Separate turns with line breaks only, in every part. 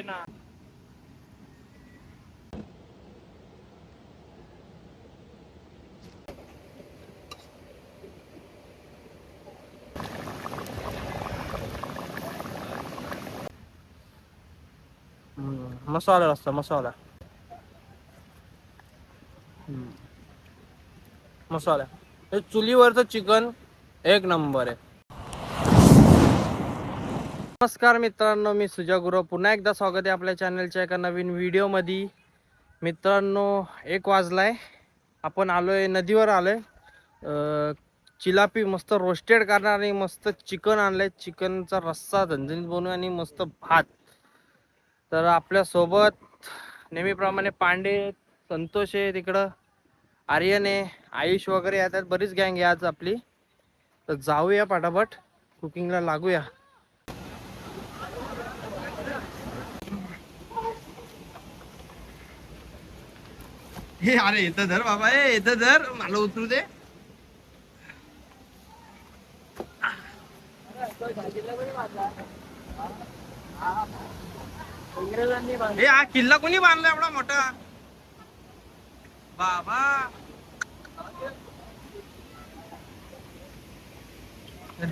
ना. मसाला रस्सा मसाला. मसाला हे चुलीवरचं चिकन एक नंबर आहे. नमस्कार मित्रांनो, मी सुजा गुरव. पुन्हा एकदा स्वागत आहे आपल्या चॅनलच्या एका नवीन व्हिडिओमध्ये. मित्रांनो 1 वाजलाय, आपण आलोय नदीवर आलोय. चिलापी मस्त रोस्टेड करणार आणि मस्त चिकन आणलंय. चिकनचा रस्सा झणझणीत बनवू आणि मस्त भात. तर आपल्या सोबत नेहमीप्रमाणे पांडे, संतोष आहे तिकडं, आर्यन आहे, आयुष वगैरे येतात. बरीच गँग आहे आज आपली. तर जाऊया पटापट कुकिंगला लागूया. हे अरे इथं धर बाबा, इथं धर, मला उतरू दे. हे हा किल्ला कोणी बांधला एवढा मोठा बाबा?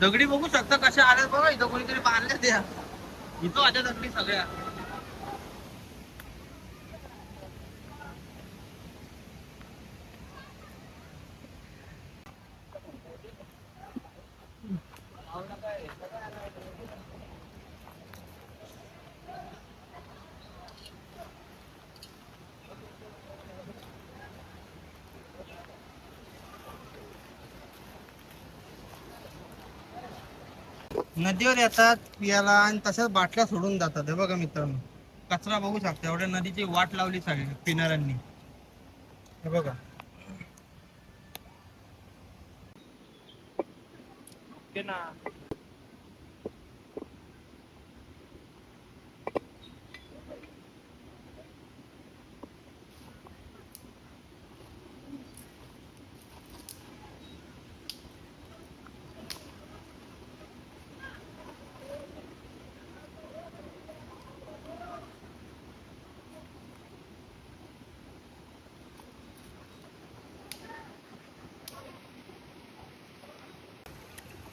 दगडी बघू शकता कशा आल्यात बघा. इथं कोणीतरी बांधल्या त्या. इथं आल्या दगडी सगळ्या. नदीवर येतात पियाला आणि तशाच बाटल्या सोडून जातात. हे बघा मित्रांनो, कचरा बघू शकता. एवढ्या नदीची वाट लावली सगळी पिणाऱ्यांनी. हे बघा.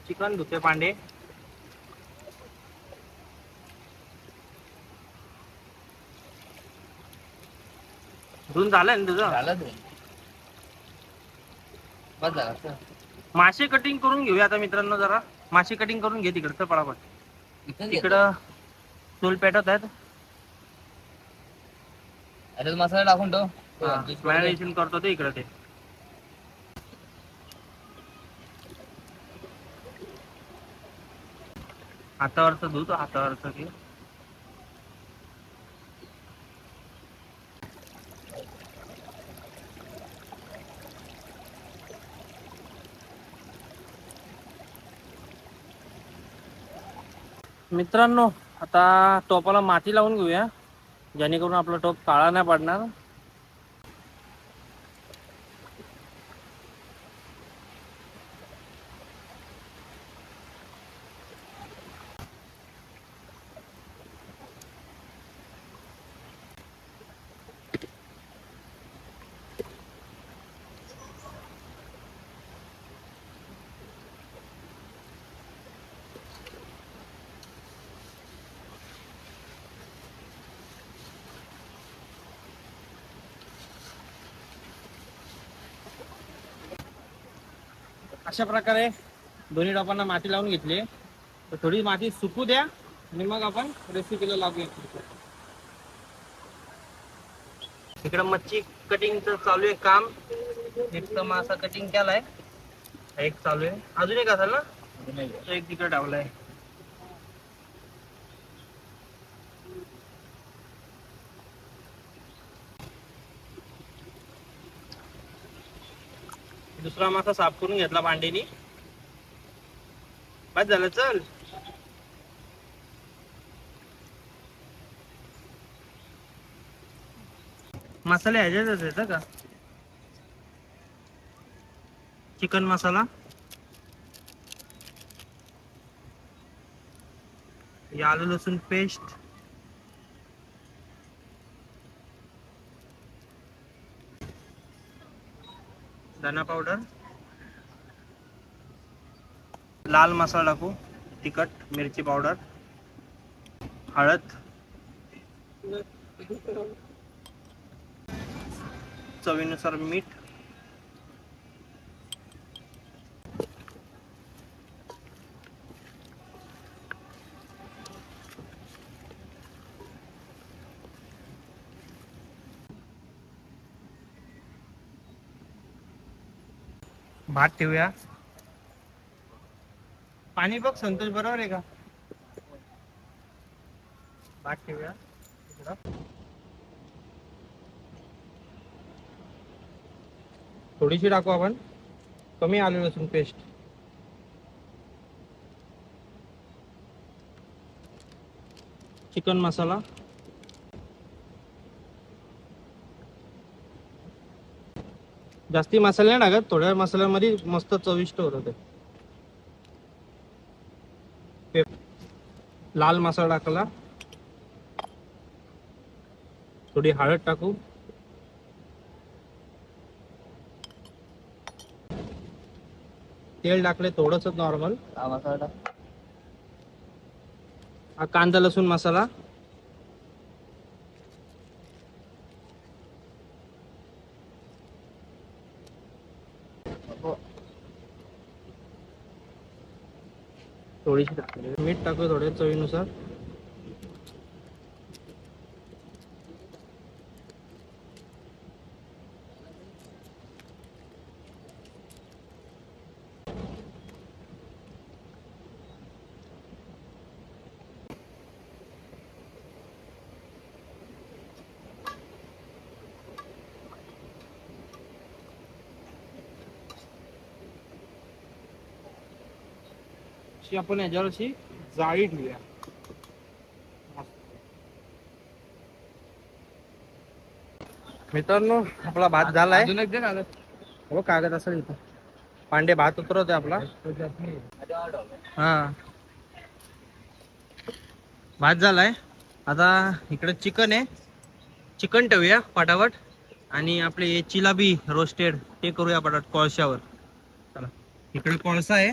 चिकन धुते पांडे. धुवून झालंय ना तुझं?
झालं ते. बस झालं.
मासे कटिंग करून घेऊया आता मित्रांनो. जरा मासे कटिंग करून घे तिकडचं पटापट. तिकडं चूल पेटत आहेत.
अरे मसाला टाकून ठेव.
मॅरिनेशन करतो ते इकडे. ते हातावरचं धुतो, हातावरचं घे. मित्रांनो आता टोपाला माती लावून घेऊया, जेणेकरून आपला टोप काळा नाही पडणार. अशा प्रकारे दोन्ही टोपांना माती लावून घेतली. तर थोडी माती सुकू द्या आणि मग आपण रेसिपीला लागूया. इकडं मच्छी कटिंगचं चालू आहे काम. एक तर मासा कटिंग केलाय, एक चालू आहे. अजून एक असेल ना, तो एक तिकडे टावलाय. दुसरा मासा साफ करून घेतला पांडेनी. बस झालं, चल. मसाले ह्याच्यातच येतं का? चिकन मसाला, आलं लसूण पेस्ट, धना पावडर, लाल मसाला टाकू, तिखट, मिरची पावडर, हळद, चवीनुसार मीठ, भात ठेवूया. पाणी बघ संतोष, बरोबर आहे का? भात ठेवूया इकडं. थोडीशी टाकू आपण, कमी आलं लसूण पेस्ट. चिकन मसाला, जास्ती मसाले नाही टाकत, थोड्या मसाल्यामध्ये मस्त चविष्ट होतं ते. लाल मसाला टाकला, थोडी हळद टाकू, तेल टाकले थोडस नॉर्मल.
हा मसाला टाक.
हा कांदा लसूण मसाला, थोडीशी टाकली, मीठ टाकू थोडे चवीनुसार. आपण याच्यावर अशी जाळी ठेवूया. मित्रांनो, आपला भात झालाय.
अजून एक दे कागद.
हो, कागद असेल इथं. पांडे भात उतरवते आपला. हा, भात झालाय. आता इकडे चिकन आहे, चिकन ठेवूया पटापट. आणि आपले चिलाबी रोस्टेड ते करूया पटापट कोळशावर. चला, इकडे कोळसा आहे,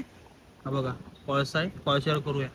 हा बघा कोळसा आहे, कोळशावर करूया.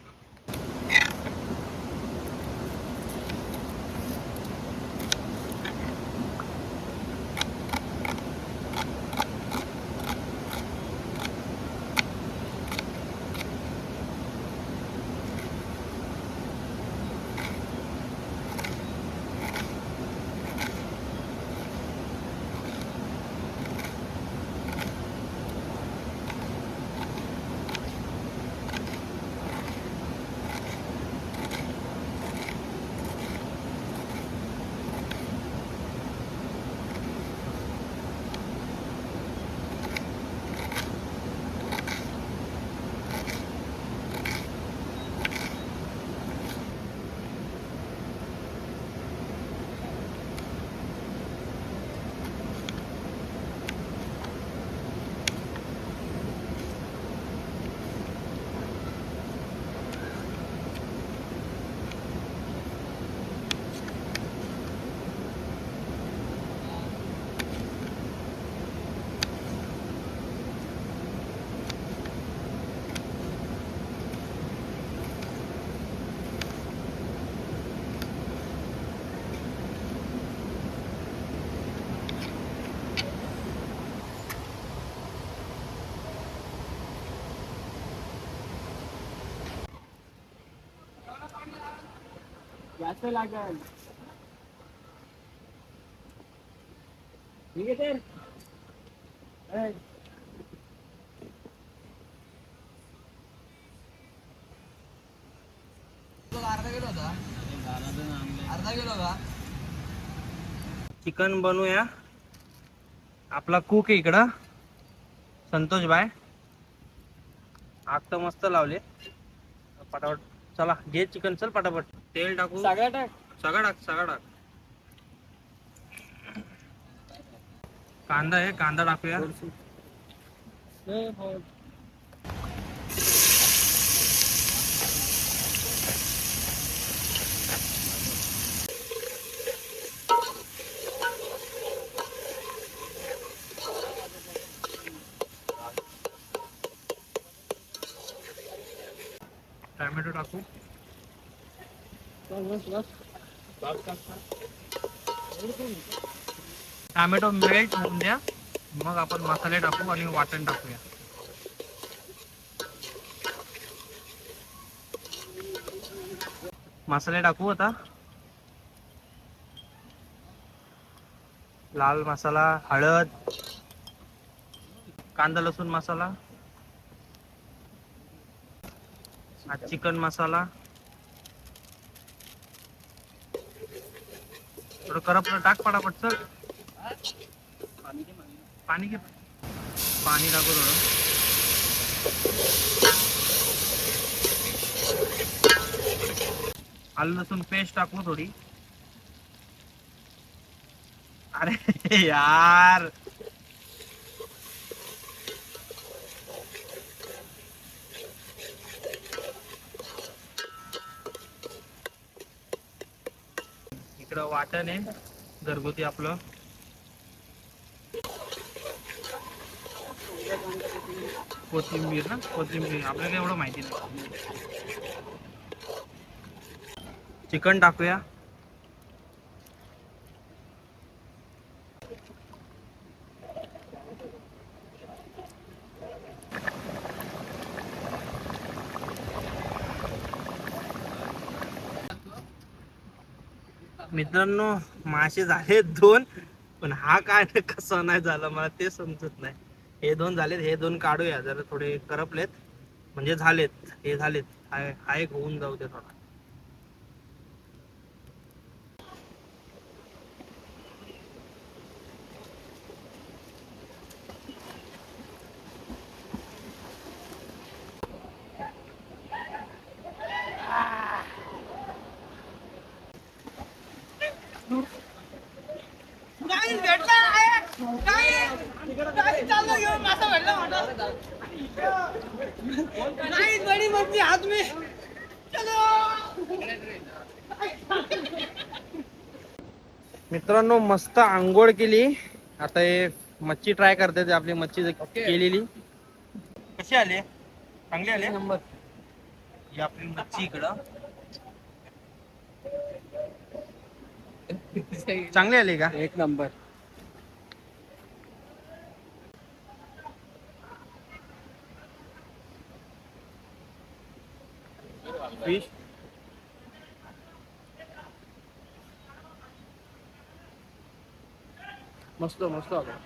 जास्त लागेल. ठीक आहे तर. अर्धा किलो होता. अर्धा किलो का?
चिकन बनवूया. आपला कुक आहे इकडं, संतोष बाय. आग तर मस्त लावले पटापट. चला घे चिकन, चल पटापट. तेल टाकू,
सगळं टाक.
सगळं टाक, सगळं टाक. कांदा आहे, कांदा टाकूया. टॅमॅटो टाकू. टॅमॅटो मेल्ट होऊन द्या, मग आपण मसाले टाकू आणि वाटण टाकूया. मसाले टाकू आता. लाल मसाला, हळद, कांदा लसूण मसाला, चिकन मसाला, थोडं करपलं टाक पटापट. चल पाणी घे, पाणी टाकू थोडं. आलं लसूण पेस्ट टाकू थोडी. अरे यार, इकडं वाटण आहे घरगुती आपलं. कोथिंबीर ना, कोथिंबीर आपल्याला एवढं माहिती नाही. चिकन टाकूया. मित्रांनो मासे झाले 2, पण हा काय कसा नाही झाला मला ते समजत नाही. हे 2 झालेत, हे 2 काढूया. जरा थोडे करपलेत म्हणजे झालेत, हे झालेत. हा एक होऊन जाऊ दे थोडा. मित्रांनो मस्त आंघोळ केली. आता हे मच्छी ट्राय करते ते आपली मच्छी केलेली. कशी आली? चांगली आली नंबर. ही आपली मच्छी इकडं चांगली आली का? एक नंबर. फिश मस्त मस्त आलं.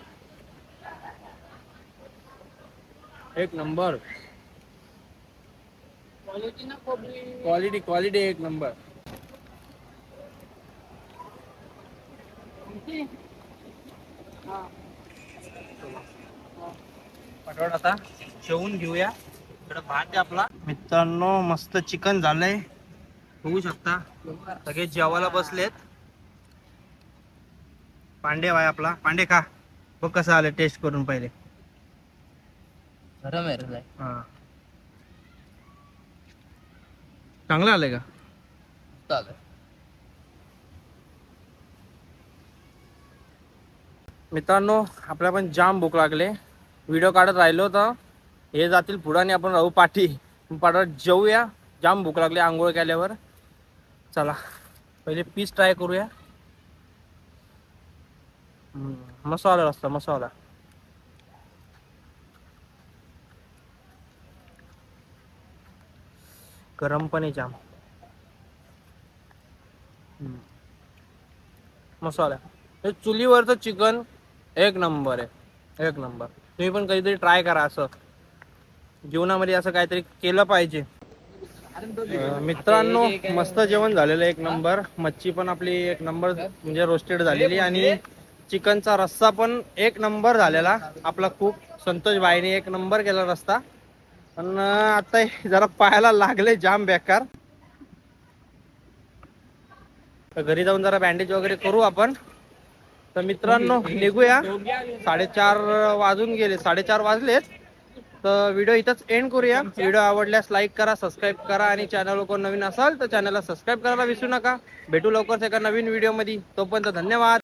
एक नंबर. क्वालिटी क्वालिटी एक नंबर. पटवड आता जेवून घेऊया. इकडं भात आहे आपला. मित्रांनो मस्त चिकन झालंय, बघू शकता. सगळे जेवायला बसलेत. पांडे भाई आपला, पांडे खा बघ कसं आलं टेस्ट करून पहिले.
गरम आहे रे.
हा चांगलं आलंय का?
चालेल.
मित्रांनो आपल्या पण जाम भूक लागले. व्हिडिओ काढत राहिलो तर हे जातील पुढं आणि आपण राहू पाठी. पाठवत जेऊया, जाम भूक लागली आंघोळ केल्यावर. चला पहिले पीस ट्राय करूया. मसाला रस्ता मसाला. गरम पण आहे जाम. मसाला हे चुलीवरचं चिकन एक नंबर आहे, एक नंबर. तुम्ही पण कधीतरी ट्राय करा. असं जीवनामध्ये असं काहीतरी केलं पाहिजे. मित्रांनो मस्त जेवण झालेलं एक नंबर. मच्छी पण आपली एक नंबर म्हणजे रोस्टेड झालेली आणि चिकनचा रस्सा पण एक नंबर झालेला. आपला खूप संतोष भाईने एक नंबर केला रस्सा. पण आता जरा पायाला लागले जाम बेकार. घरी जाऊन जरा बँडेज वगैरे करू आपण. तर मित्रांनो निघूया. 4:30 वाजून गेले, 4:30 वाजलेत. तर व्हिडिओ इथंच एंड करूया. व्हिडिओ आवडल्यास लाईक करा, सबस्क्राईब करा आणि चॅनल कोण नवीन असाल तर चॅनलला सबस्क्राईब करायला विसरू नका. भेटू लवकरच एका नवीन व्हिडिओ मध्ये. तोपर्यंत धन्यवाद.